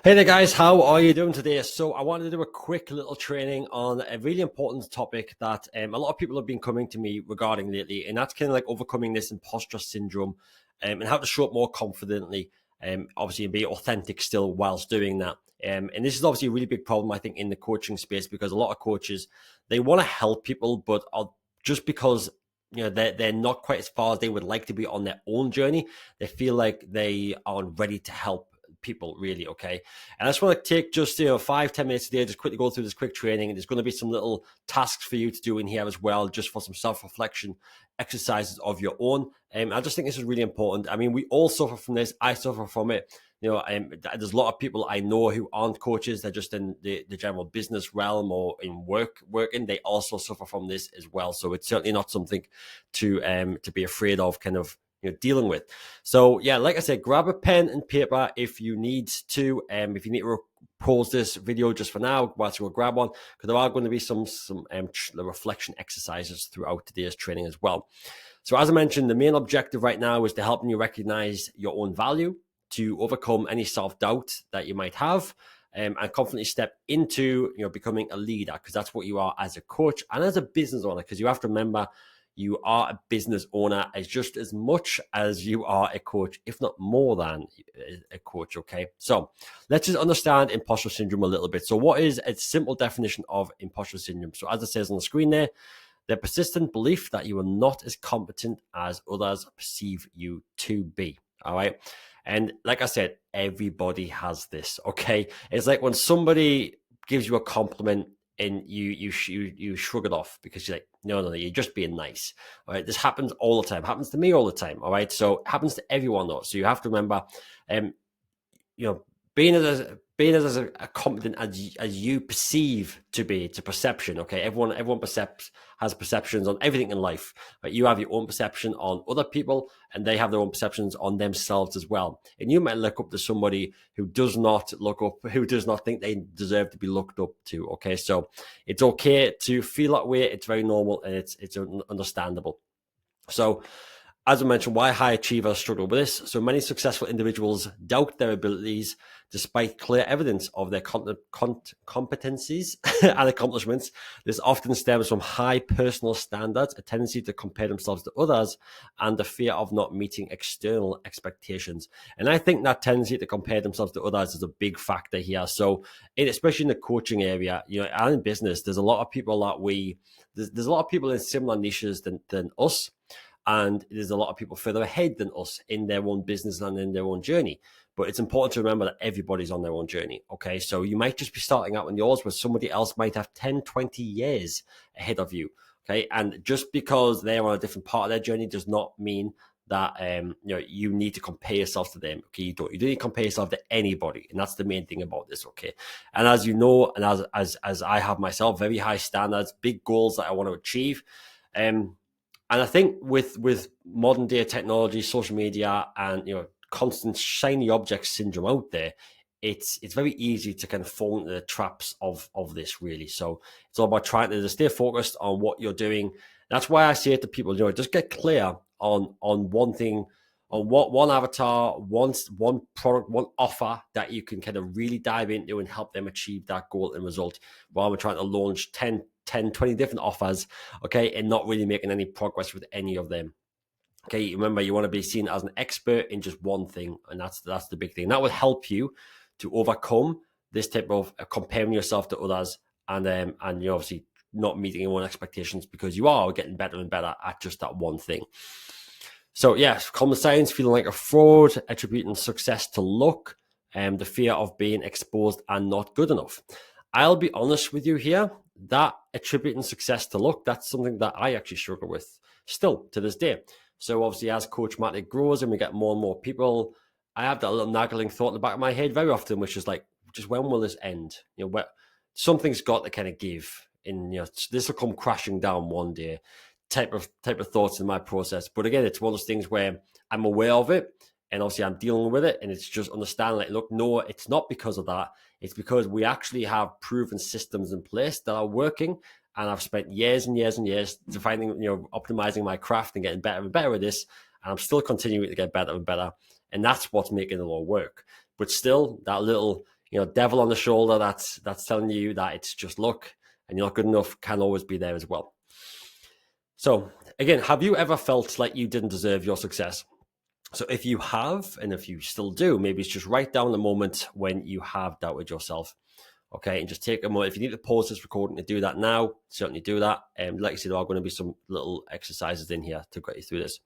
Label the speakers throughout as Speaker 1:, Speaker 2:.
Speaker 1: Hey there, guys. How are you doing today? So I wanted to do a quick little training on a really important topic that a lot of people have been coming to me regarding lately, and that's kind of like overcoming this imposter syndrome and how to show up more confidently, obviously, and be authentic still whilst doing that. And this is obviously a really big problem, I think, in the coaching space because a lot of coaches, they want to help people, but just because they're not quite as far as they would like to be on their own journey, they feel like they aren't ready to help people really. Okay, and I just want to take just 5-10 minutes today, just quickly go through this quick training, and there's going to be some little tasks for you to do in here as well, just for some self-reflection exercises of your own. I just think this is really important. I mean, we all suffer from this. I suffer from it. There's a lot of people I know who aren't coaches. They're just in the general business realm or in working. They also suffer from this as well. So it's certainly not something to be afraid of, kind of dealing with. So yeah, like I said, grab a pen and paper if you need to. If you need to pause this video just for now whilst you go grab one, because there are going to be some reflection exercises throughout today's training as well. So as I mentioned, the main objective right now is to help you recognize your own value, to overcome any self-doubt that you might have, and confidently step into becoming a leader, because that's what you are as a coach and as a business owner. Because you have to remember, you are a business owner as just as much as you are a coach, if not more than a coach. Okay, so let's just understand imposter syndrome a little bit. So what is a simple definition of imposter syndrome? So as it says on the screen there, the persistent belief that you are not as competent as others perceive you to be. All right. And like I said, everybody has this. Okay, it's like when somebody gives you a compliment and you shrug it off because you're like, no, you're just being nice. All right, this happens all the time. Happens to me all the time. All right, so it happens to everyone though. So you have to remember, being as a competent as you perceive to be, to perception. Okay, everyone has perceptions on everything in life, but you have your own perception on other people, and they have their own perceptions on themselves as well. And you might look up to somebody who does not think they deserve to be looked up to. Okay, so it's okay to feel that way. It's very normal, and it's understandable. So, as I mentioned, why high achievers struggle with this. So many successful individuals doubt their abilities despite clear evidence of their competencies and accomplishments. This often stems from high personal standards, a tendency to compare themselves to others, and the fear of not meeting external expectations. And I think that tendency to compare themselves to others is a big factor here. So, especially in the coaching area, and in business, there's a lot of people that there's a lot of people in similar niches than us. And there's a lot of people further ahead than us in their own business and in their own journey. But it's important to remember that everybody's on their own journey. Okay, so you might just be starting out in yours, where somebody else might have 10, 20 years ahead of you. Okay, and just because they're on a different part of their journey does not mean that you need to compare yourself to them. Okay, you don't need to compare yourself to anybody, and that's the main thing about this. Okay, and as you know, and as I have myself, very high standards, big goals that I want to achieve. And I think with modern day technology, social media, and constant shiny object syndrome out there, it's very easy to kind of fall into the traps of this, really. So it's all about trying to stay focused on what you're doing. That's why I say to people, just get clear on one thing, on what one avatar, one product, one offer that you can kind of really dive into and help them achieve that goal and result, while we're trying to launch 10, 20 different offers, okay, and not really making any progress with any of them. Okay, remember, you want to be seen as an expert in just one thing, and that's the big thing. That will help you to overcome this type of comparing yourself to others, and obviously not meeting your own expectations, because you are getting better and better at just that one thing. So yes, common science, feeling like a fraud, attributing success to luck, the fear of being exposed and not good enough. I'll be honest with you here, that attributing success to luck, that's something that I actually struggle with still to this day. So obviously, as COACHMATIC grows and we get more and more people, I have that little nagging thought in the back of my head very often, which is like, just when will this end? Something's got to kind of give, and this will come crashing down one day. Type of thoughts in my process. But again, it's one of those things where I'm aware of it, and obviously I'm dealing with it, and it's just understanding, like, look, no, it's not because of that. It's because we actually have proven systems in place that are working, and I've spent years and years and years defining, optimizing my craft and getting better and better at this, and I'm still continuing to get better and better, and that's what's making it all work. But still, that little, devil on the shoulder that's telling you that it's just luck and you're not good enough can always be there as well. So again, have you ever felt like you didn't deserve your success? So if you have, and if you still do, maybe it's just write down the moment when you have doubted yourself. Okay, and just take a moment. If you need to pause this recording to do that now, certainly do that. Like I said, there are going to be some little exercises in here to get you through this.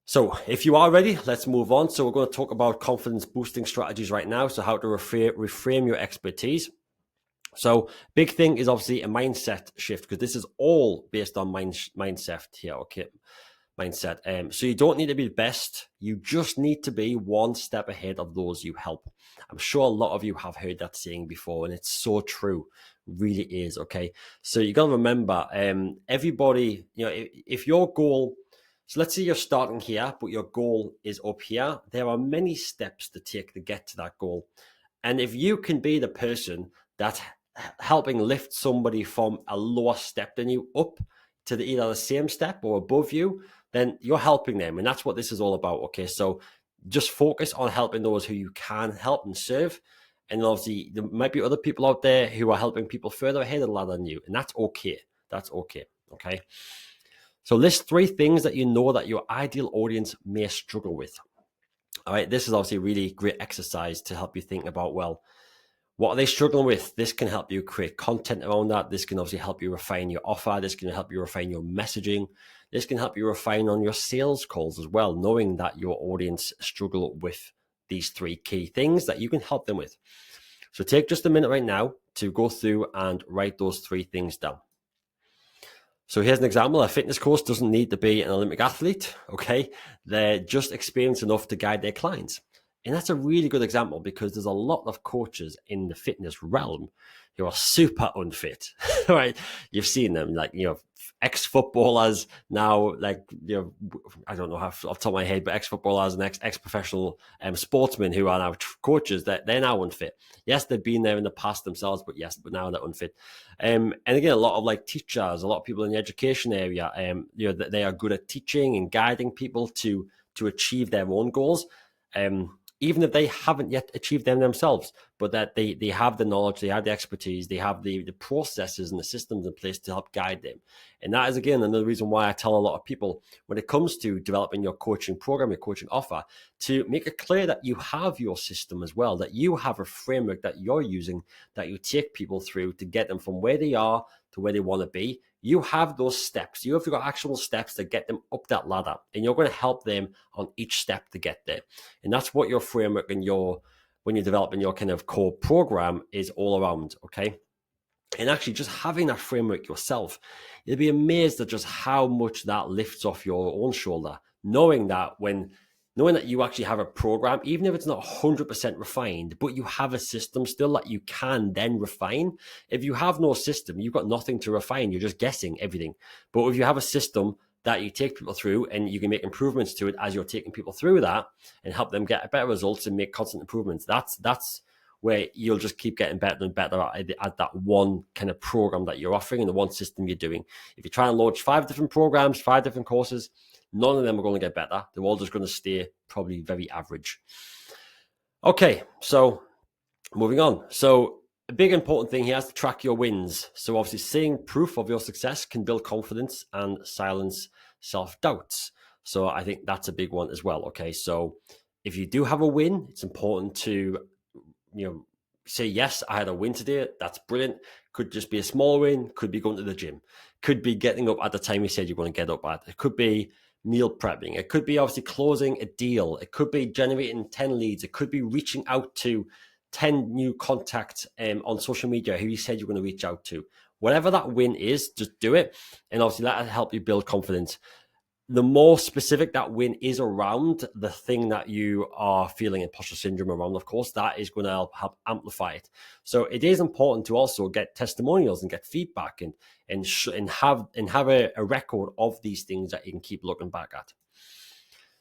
Speaker 1: So if you are ready, let's move on. So we're going to talk about confidence boosting strategies right now. So how to reframe your expertise. So big thing is obviously a mindset shift, because this is all based on mindset here. Okay, mindset. So you don't need to be the best. You just need to be one step ahead of those you help. I'm sure a lot of you have heard that saying before, and it's so true. Really is. Okay. So you got to remember, everybody, if your goal, so let's say you're starting here, but your goal is up here, there are many steps to take to get to that goal. And if you can be the person that's helping lift somebody from a lower step than you up to either the same step or above you, then you're helping them. And that's what this is all about. Okay. So just focus on helping those who you can help and serve. And obviously there might be other people out there who are helping people further ahead of the ladder than you. And that's okay. That's okay. Okay. So list 3 things that you know that your ideal audience may struggle with. All right. This is obviously a really great exercise to help you think about, well, what are they struggling with? This can help you create content around that. This can obviously help you refine your offer. This can help you refine your messaging. This can help you refine on your sales calls as well, knowing that your audience struggle with these 3 key things that you can help them with. So take just a minute right now to go through and write those 3 things down. So here's an example. A fitness coach doesn't need to be an Olympic athlete, okay? They're just experienced enough to guide their clients. And that's a really good example, because there's a lot of coaches in the fitness realm who are super unfit, right? You've seen them, like, ex-footballers now, like, I don't know how off the top of my head, but ex-footballers and ex-professional sportsmen who are now coaches, that they're now unfit. Yes, they've been there in the past themselves, but now they're unfit. And again, a lot of like teachers, a lot of people in the education area, they are good at teaching and guiding people to achieve their own goals. Even if they haven't yet achieved them themselves, but that they have the knowledge, they have the expertise, they have the processes and the systems in place to help guide them. And that is, again, another reason why I tell a lot of people, when it comes to developing your coaching program, your coaching offer, to make it clear that you have your system as well, that you have a framework that you're using, that you take people through to get them from where they are to where they want to be. You have those steps. You have got actual steps to get them up that ladder, and you're going to help them on each step to get there. And that's what your framework and when you're developing your kind of core program is all around. Okay. And actually just having that framework yourself, you'll be amazed at just how much that lifts off your own shoulder, knowing that you actually have a program, even if it's not 100% refined, but you have a system still that you can then refine. If you have no system, you've got nothing to refine. You're just guessing everything. But if you have a system that you take people through and you can make improvements to it as you're taking people through that and help them get better results and make constant improvements, that's where you'll just keep getting better and better at that one kind of program that you're offering and the one system you're doing. If you try and launch 5 different programs, 5 different courses, none of them are going to get better. They're all just going to stay probably very average. Okay, so moving on. So a big important thing here is to track your wins. So obviously seeing proof of your success can build confidence and silence self-doubts. So I think that's a big one as well. Okay, so if you do have a win, it's important to say, yes, I had a win today. That's brilliant. Could just be a small win. Could be going to the gym. Could be getting up at the time you said you're going to get up at. It could be meal prepping. It could be obviously closing a deal. It could be generating 10 leads. It could be reaching out to 10 new contacts on social media who you said you're going to reach out to. Whatever that win is, just do it. And obviously that'll help you build confidence. The more specific that win is around the thing that you are feeling imposter syndrome around, of course, that is going to help amplify it. So it is important to also get testimonials and get feedback and have a record of these things that you can keep looking back at.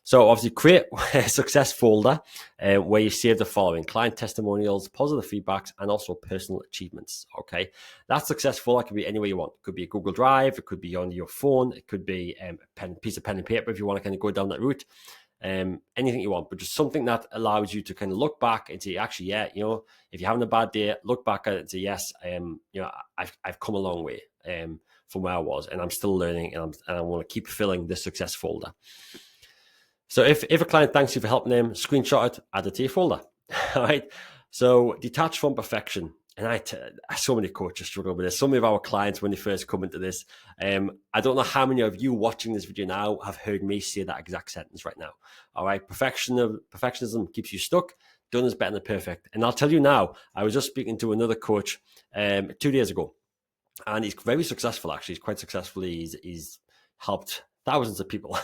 Speaker 1: So obviously create a success folder where you save the following: client testimonials, positive feedbacks, and also personal achievements. Okay, that success folder can be anywhere you want. It could be a Google Drive, it could be on your phone, it could be a piece of pen and paper if you want to kind of go down that route. anything you want, but just something that allows you to kind of look back and say, actually, yeah, you know, if you're having a bad day, look back at it and say, yes, you know, I've come a long way from where I was, and I'm still learning, and I want to keep filling this success folder. So if a client thanks you for helping them, screenshot it, add it to your folder. All right. So detach from perfection. And so many coaches struggle with this. So many of our clients, when they first come into this, I don't know how many of you watching this video now have heard me say that exact sentence right now. All right. Perfectionism keeps you stuck. Done is better than perfect. And I'll tell you now, I was just speaking to another coach 2 days ago, and he's very successful, actually. He's quite successful. He's helped thousands of people.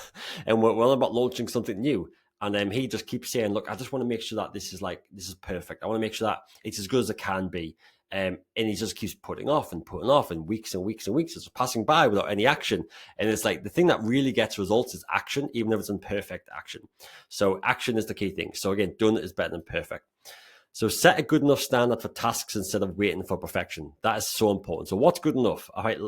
Speaker 1: And we're all about launching something new. And he just keeps saying, look, I just want to make sure that this is perfect. I want to make sure that it's as good as it can be. And he just keeps putting off, and weeks and weeks and weeks. It's passing by without any action. And it's like the thing that really gets results is action, even if it's imperfect action. So action is the key thing. So again, done is better than perfect. So set a good enough standard for tasks instead of waiting for perfection. That is so important. So what's good enough? All right.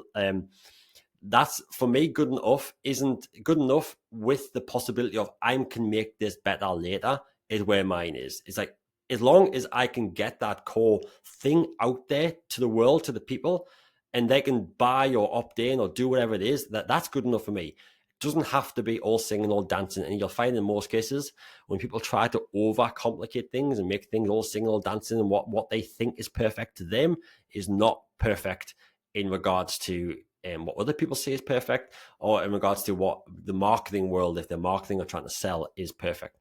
Speaker 1: That's, for me, good enough isn't good enough with the possibility of I can make this better later is where mine is. It's like, as long as I can get that core thing out there to the world, to the people, and they can buy or opt in or do whatever it is, that's good enough for me. It doesn't have to be all singing, all dancing. And you'll find in most cases, when people try to overcomplicate things and make things all singing, all dancing, and what they think is perfect to them is not perfect in regards to what other people say is perfect, or in regards to what the marketing world, if they're marketing or trying to sell, is perfect.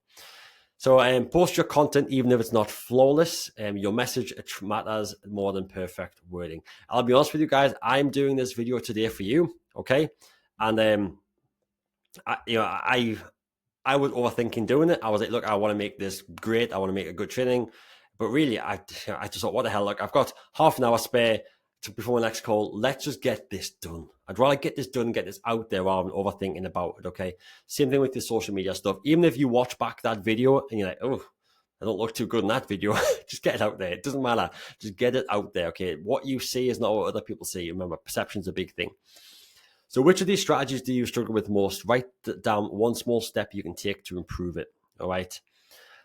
Speaker 1: So post your content, even if it's not flawless. Your message matters more than perfect wording. I'll be honest with you guys, I'm doing this video today for you, okay? And I was overthinking doing it. I was like, look, I want to make this great. I want to make a good training. But really, I just thought, what the hell? Look, I've got half an hour spare before my next call. Let's just get this done. I'd rather get this done and get this out there rather than overthinking about it, okay? Same thing with the social media stuff. Even if you watch back that video and you're like, oh, I don't look too good in that video, just get it out there. It doesn't matter. Just get it out there, okay? What you see is not what other people see. Remember, perception's a big thing. So which of these strategies do you struggle with most? Write down one small step you can take to improve it, all right?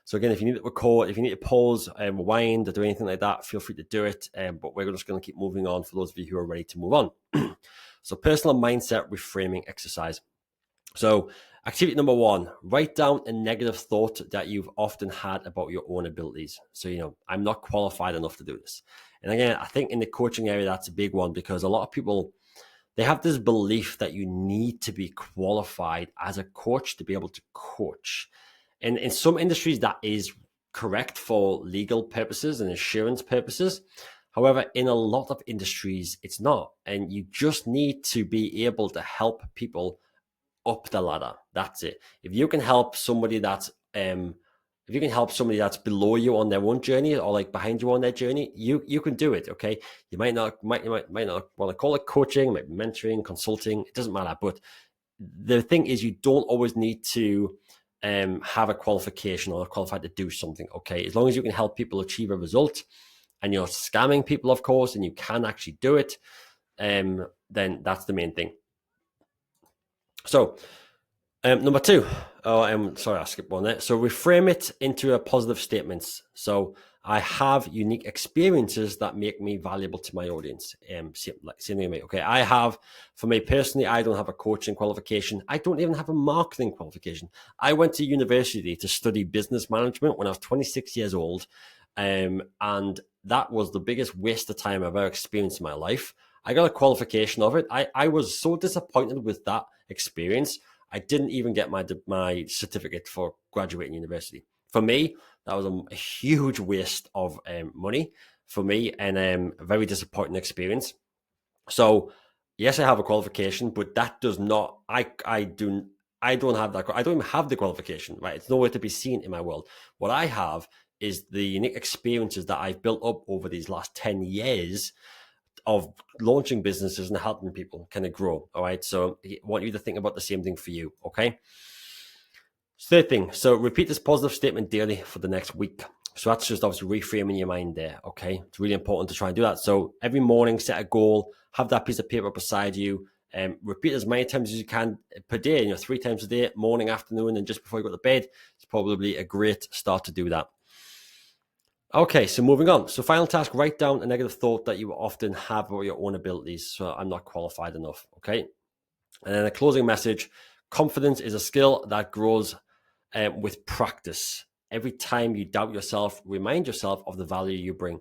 Speaker 1: So again, if you need to record, if you need to pause and rewind or do anything like that, feel free to do it. But we're just going to keep moving on for those of you who are ready to move on. So personal mindset reframing exercise. So activity number 1, write down a negative thought that you've often had about your own abilities. So, you know, I'm not qualified enough to do this. And again, I think in the coaching area, that's a big one, because a lot of people, they have this belief that you need to be qualified as a coach to be able to coach. And in some industries, that is correct for legal purposes and insurance purposes. However, in a lot of industries, it's not. And you just need to be able to help people up the ladder. That's it. If you can help somebody that's below you on their own journey, or like behind you on their journey, you can do it. Okay. You might not want to call it coaching, might be mentoring, consulting. It doesn't matter. But the thing is, you don't always need to have a qualification or qualified to do something. Okay. As long as you can help people achieve a result, and you're scamming people, of course, and you can actually do it, then that's the main thing. So number 2, sorry, I skipped one there. So reframe it into a positive statement. So I have unique experiences that make me valuable to my audience. Same thing, mate. Okay, for me personally, I don't have a coaching qualification. I don't even have a marketing qualification. I went to university to study business management when I was 26 years old. And that was the biggest waste of time I've ever experienced in my life. I got a qualification of it. I was so disappointed with that experience. I didn't even get my certificate for graduating university. For me, that was a huge waste of money for me, and a very disappointing experience. So yes, I have a qualification, but that does not, I don't have that. I don't even have the qualification, right? It's nowhere to be seen in my world. What I have is the unique experiences that I've built up over these last 10 years of launching businesses and helping people kind of grow. All right. So I want you to think about the same thing for you. Okay. Third thing. So repeat this positive statement daily for the next week. So that's just obviously reframing your mind there. Okay. It's really important to try and do that. So every morning, set a goal, have that piece of paper beside you. Repeat as many times as you can per day, 3 times a day, morning, afternoon, and just before you go to bed. It's probably a great start to do that. Okay, so moving on. So final task, write down a negative thought that you often have about your own abilities. So I'm not qualified enough, okay? And then a closing message, confidence is a skill that grows with practice. Every time you doubt yourself, remind yourself of the value you bring.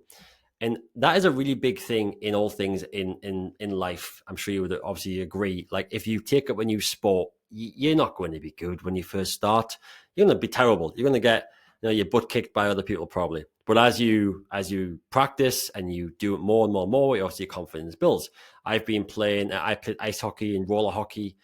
Speaker 1: And that is a really big thing in all things in life. I'm sure you would obviously agree. Like if you take up a new sport, you're not going to be good when you first start. You're going to be terrible. You're going to get your butt kicked by other people probably. But as you practice and you do it more and more and more, obviously your confidence builds. I played ice hockey and roller hockey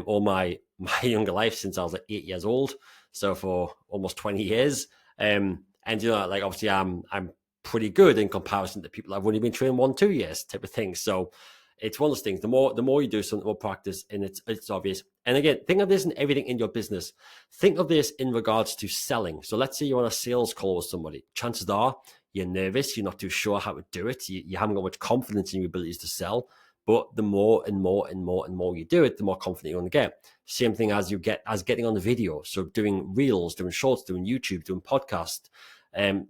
Speaker 1: all my younger life since I was like 8 years old. So for almost 20 years. And like obviously I'm pretty good in comparison to people I've only been training 1-2 years type of thing. So it's one of those things. The more you do something, the more practice, and it's obvious. And again, think of this in everything in your business. Think of this in regards to selling. So let's say you're on a sales call with somebody. Chances are you're nervous. You're not too sure how to do it. You haven't got much confidence in your abilities to sell. But the more and more and more and more you do it, the more confident you're going to get. Same thing as getting on the video. So doing reels, doing shorts, doing YouTube, doing podcasts.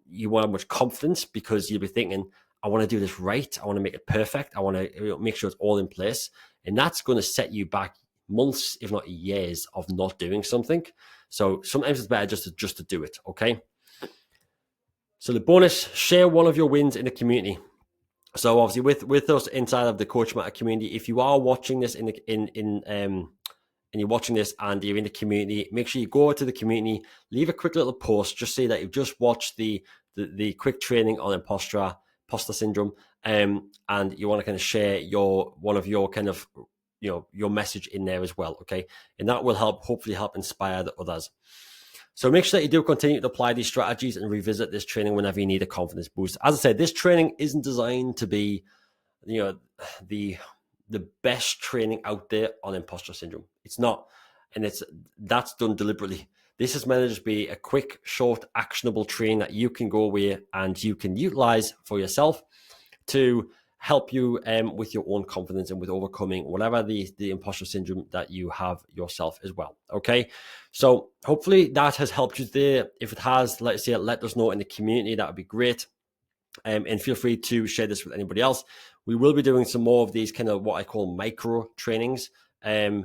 Speaker 1: You won't have much confidence because you'll be thinking, I want to do this right. I want to make it perfect. I want to make sure it's all in place. And that's going to set you back months, if not years, of not doing something. So sometimes it's better just to do it, okay? So the bonus, share one of your wins in the community. So obviously with us inside of the COACHMATIC community, if you are watching this and you're watching this and you're in the community, make sure you go to the community, leave a quick little post, just say that you've just watched the quick training on imposter syndrome, and you want to kind of share your message in there as well, okay? And that will hopefully help inspire the others. So make sure that you do continue to apply these strategies and revisit this training whenever you need a confidence boost. As I said, this training isn't designed to be, the best training out there on imposter syndrome. It's not, and that's done deliberately. This is meant to just be a quick, short, actionable training that you can go away and you can utilize for yourself to help you with your own confidence and with overcoming whatever the imposter syndrome that you have yourself as well. Okay, so hopefully that has helped you there. If it has, let us know in the community. That would be great. And feel free to share this with anybody else. We will be doing some more of these kind of what I call micro trainings that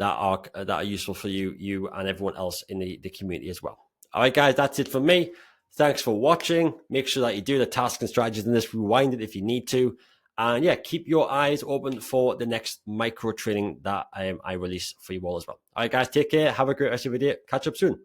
Speaker 1: are useful for you and everyone else in the community as well. All right, guys, that's it for me. Thanks for watching. Make sure that you do the tasks and strategies in this. Rewind it if you need to. And yeah, keep your eyes open for the next micro training that I release for you all as well. All right, guys, take care. Have a great rest of your day. Catch up soon.